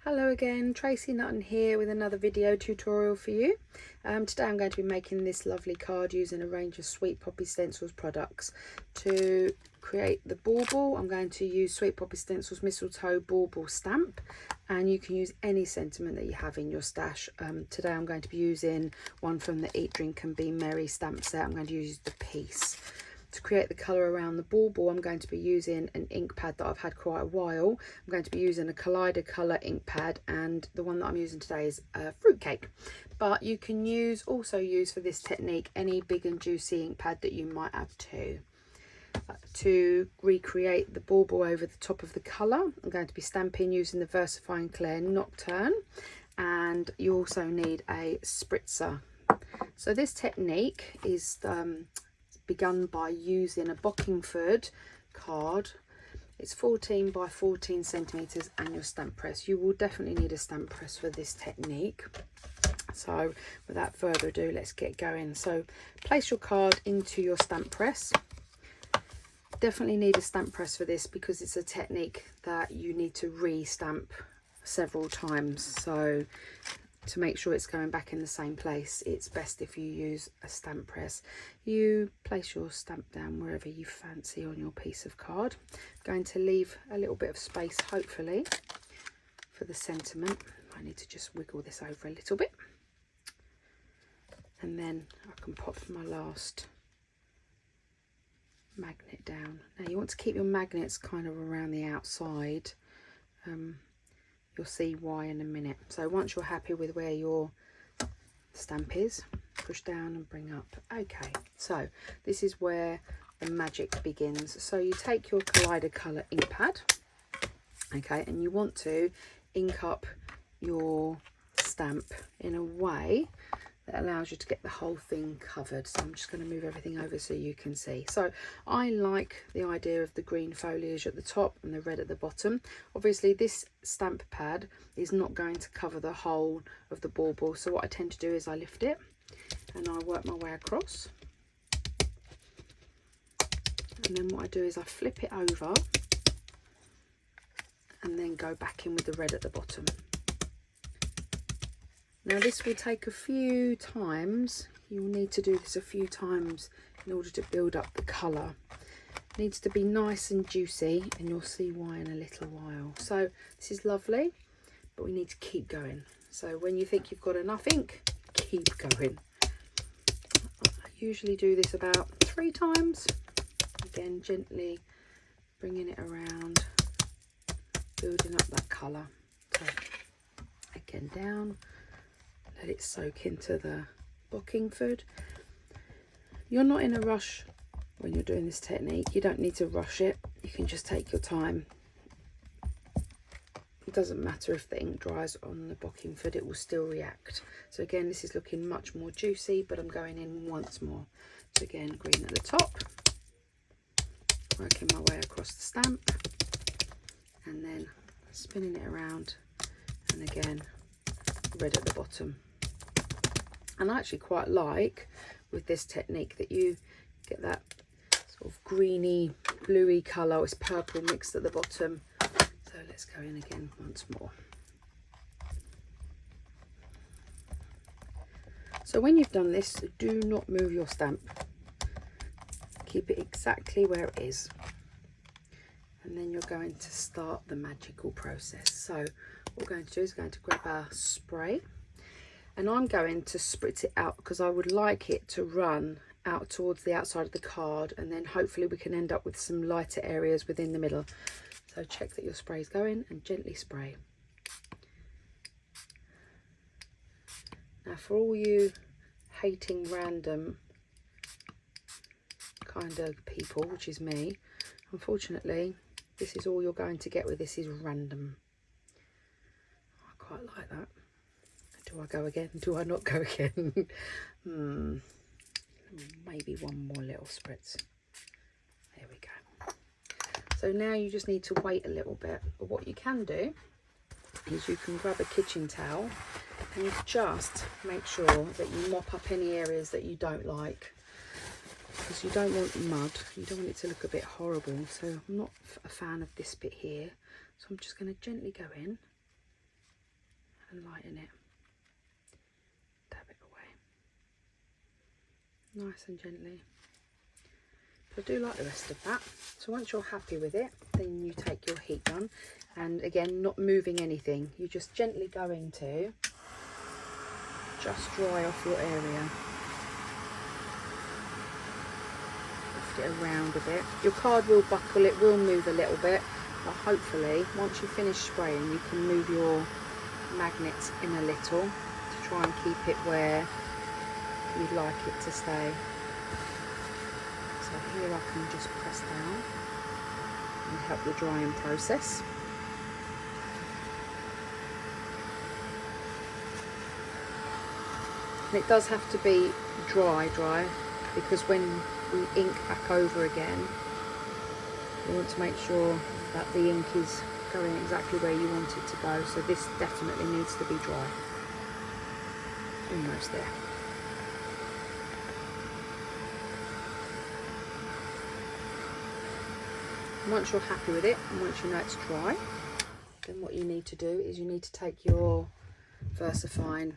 Hello again, Tracy Nutton here with another video tutorial for you. Today I'm going to be making this lovely card using a range of Sweet Poppy Stencils products. To create the bauble, I'm going to use Sweet Poppy Stencils Mistletoe Bauble stamp, and you can use any sentiment that you have in your stash. Today I'm going to be using one from the Eat, Drink and Be Merry stamp set. I'm going to use the piece. To create the colour around the bauble, I'm going to be using an ink pad that I've had quite a while. I'm going to be using a Kaleido Colour ink pad, and the one that I'm using today is a Fruitcake. But you can also use for this technique any big and juicy ink pad that you might have too. To recreate the bauble over the top of the colour, I'm going to be stamping using the VersaFine Clair Nocturne, and you also need a spritzer. So this technique is begun by using a Bockingford card. It's 14 by 14 centimeters and your stamp press. You will definitely need a stamp press for this technique. So without further ado, let's get going. So place your card into your stamp press. Definitely need a stamp press for this because it's a technique that you need to re-stamp several times. So to make sure it's going back in the same place, it's best if you use a stamp press. You place your stamp down wherever you fancy on your piece of card. Going to leave a little bit of space, hopefully, for the sentiment. I need to just wiggle this over a little bit, and then I can pop my last magnet down. Now you want to keep your magnets kind of around the outside. You'll see why in a minute. So once you're happy with where your stamp is, push down and bring up. Okay, so this is where the magic begins. So you take your Kaleido Colour ink pad, okay, and you want to ink up your stamp in a way that allows you to get the whole thing covered. So I'm just going to move everything over so you can see. So I like the idea of the green foliage at the top and the red at the bottom. Obviously this stamp pad is not going to cover the whole of the bauble, so what I tend to do is I lift it and I work my way across, and then what I do is I flip it over and then go back in with the red at the bottom. Now this will take a few times. You'll need to do this a few times in order to build up the colour. It needs to be nice and juicy, and you'll see why in a little while. So this is lovely, but we need to keep going. So when you think you've got enough ink, keep going. I usually do this about 3 times. Again, gently bringing it around, building up that colour. So again, down. Let it soak into the Bockingford. You're not in a rush when you're doing this technique. You don't need to rush it. You can just take your time. It doesn't matter if the ink dries on the Bockingford, it will still react. So again, this is looking much more juicy, but I'm going in once more. So again, green at the top, working my way across the stamp, and then spinning it around, and again, red at the bottom. And I actually quite like with this technique that you get that sort of greeny bluey colour. It's purple mixed at the bottom. So let's go in again once more. So when you've done this, do not move your stamp. Keep it exactly where it is, and then you're going to start the magical process. So what we're going to do is going to grab our spray, and I'm going to spritz it out because I would like it to run out towards the outside of the card, and then hopefully we can end up with some lighter areas within the middle. So check that your spray is going and gently spray. Now for all you hating random kind of people, which is me, unfortunately this is all you're going to get with this, is random. I quite like that. Do I go again? Do I not go again? Maybe one more little spritz. There we go. So now you just need to wait a little bit. But what you can do is you can grab a kitchen towel and just make sure that you mop up any areas that you don't like, because you don't want mud. You don't want it to look a bit horrible. So I'm not a fan of this bit here. So I'm just going to gently go in and lighten it. Dab it away. Nice and gently. But I do like the rest of that. So once you're happy with it, then you take your heat gun, and again, not moving anything. You're just gently going to just dry off your area. Lift it around a bit. Your card will buckle, it will move a little bit, but hopefully once you finish spraying, you can move your magnets in a little to try and keep it where you'd like it to stay. So here I can just press down and help the drying process. And it does have to be dry, because when we ink back over again, you want to make sure that the ink is going exactly where you want it to go. So this definitely needs to be dry. Almost there. Once you're happy with it, and once you know it's dry, then what you need to do is you need to take your VersaFine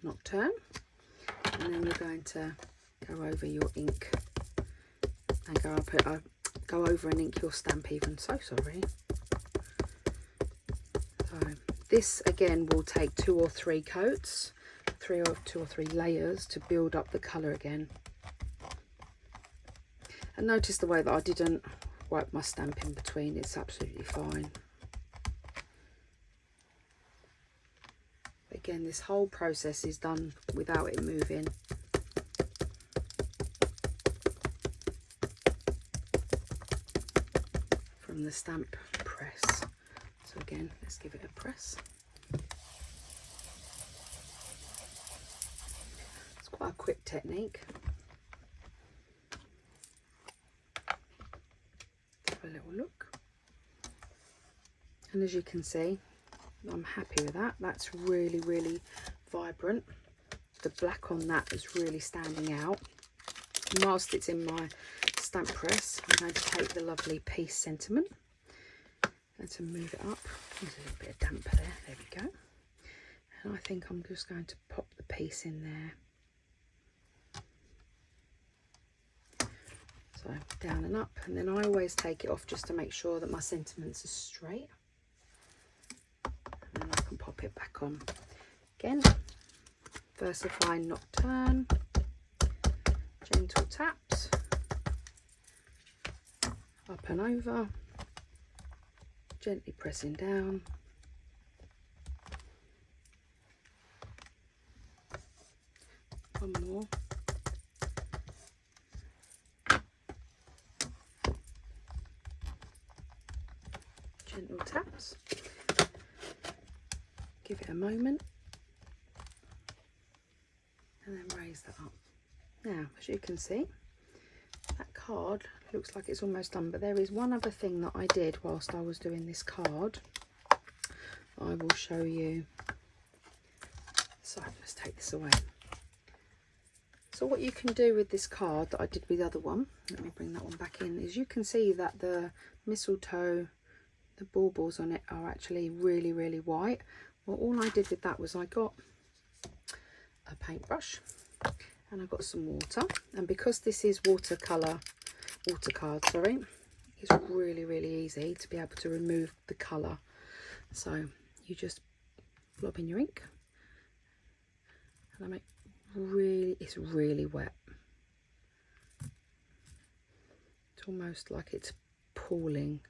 Nocturne, and then you're going to go over your ink and go over and ink your stamp even. So sorry. So this again will take 2 or 3 coats, 2 or 3 layers to build up the colour again. And notice the way that I didn't wipe my stamp in between, it's absolutely fine. Again, this whole process is done without it moving. From the stamp press. So again, let's give it a press. It's quite a quick technique. Have a little look. And as you can see, I'm happy with that. That's really, really vibrant. The black on that is really standing out. And whilst it's in my stamp press, I'm going to take the lovely Peace Sentiment and to move it up. There's a little bit of damper there. There we go. And I think I'm just going to pop the piece in there. So down and up, and then I always take it off just to make sure that my sentiments are straight. And then I can pop it back on. Again, VersaFine Nocturne, gentle taps, up and over, gently pressing down. One more. Gentle taps. Give it a moment. And then raise that up. Now, as you can see, that card looks like it's almost done, but there is one other thing that I did whilst I was doing this card. I will show you. So let's take this away. So what you can do with this card that I did with the other one, let me bring that one back in, is you can see that the mistletoe, the baubles on it are actually really, really white. Well, all I did with that was I got a paintbrush and I got some water, and because this is water card, sorry, it's really, really easy to be able to remove the colour. So you just blob in your ink, and I make it's really wet. It's almost like it's pooling,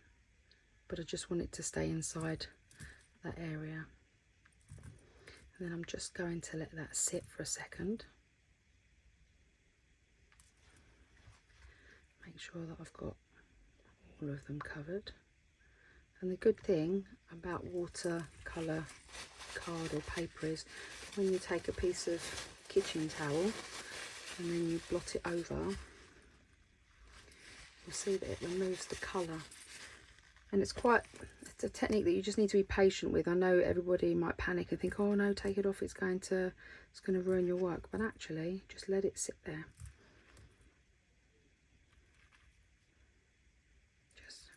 but I just want it to stay inside that area. And then I'm just going to let that sit for a second. Make sure that I've got all of them covered. And the good thing about watercolour card or paper is when you take a piece of kitchen towel and then you blot it over, you'll see that it removes the colour. And it's a technique that you just need to be patient with. I know everybody might panic and think, oh no, take it off, it's going to ruin your work, but actually just let it sit there. Just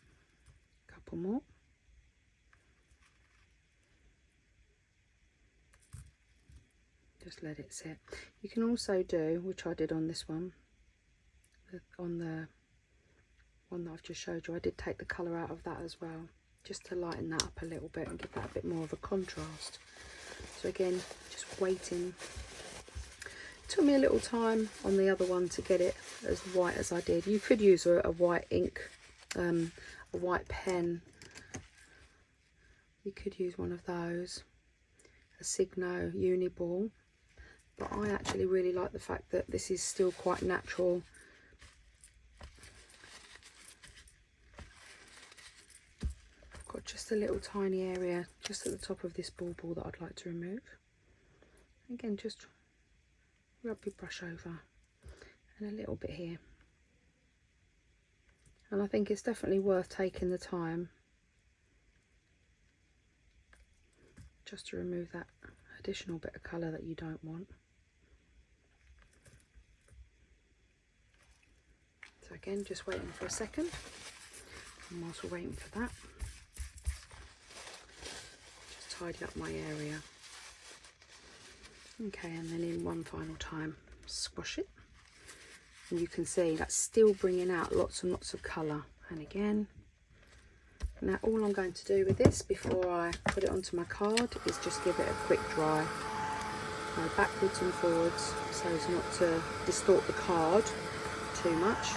a couple more. just let it sit. You can also do, which I did on this one, on the one that I've just showed you, I did take the colour out of that as well, just to lighten that up a little bit and give that a bit more of a contrast. So again, just waiting. It took me a little time on the other one to get it as white as I did. You could use a white ink, a white pen. You could use one of those, a Signo Uniball, but I actually really like the fact that this is still quite natural. I've got just a little tiny area just at the top of this bauble that I'd like to remove. Again, just rub your brush over, and a little bit here. And I think it's definitely worth taking the time just to remove that additional bit of colour that you don't want. So again, just waiting for a second, and whilst we're waiting for that, just tidy up my area. Okay, and then in one final time, squash it. And you can see that's still bringing out lots and lots of colour. And again, now all I'm going to do with this before I put it onto my card is just give it a quick dry. Go backwards and forwards so as not to distort the card too much.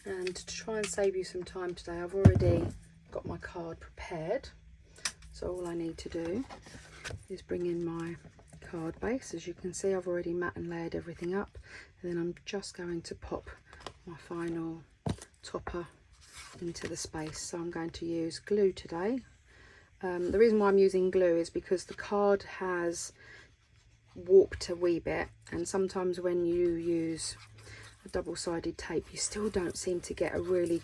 And to try and save you some time today, I've already got my card prepared. So all I need to do is bring in my card base. As you can see, I've already matte and layered everything up, and then I'm just going to pop my final topper into the space. So I'm going to use glue today. The reason why I'm using glue is because the card has warped a wee bit, and sometimes when you use a double-sided tape you still don't seem to get a really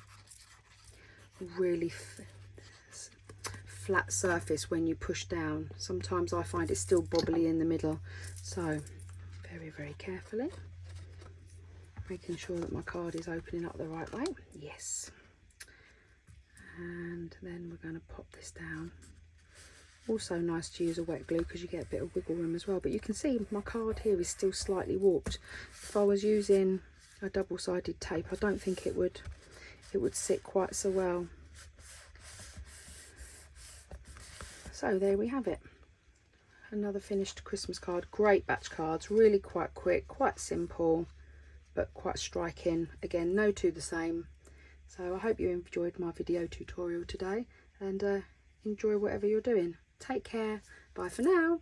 flat surface when you push down. Sometimes I find it still bobbly in the middle, so very carefully making sure that my card is opening up the right way. Yes, and then we're going to pop this down. Also nice to use a wet glue because you get a bit of wiggle room as well, but you can see my card here is still slightly warped. If I was using a double-sided tape, I don't think it would sit quite so well. So there we have it, another finished Christmas card. Great batch cards, really quite quick, quite simple, but quite striking. Again, no two the same. So I hope you enjoyed my video tutorial today, and enjoy whatever you're doing. Take care, bye for now.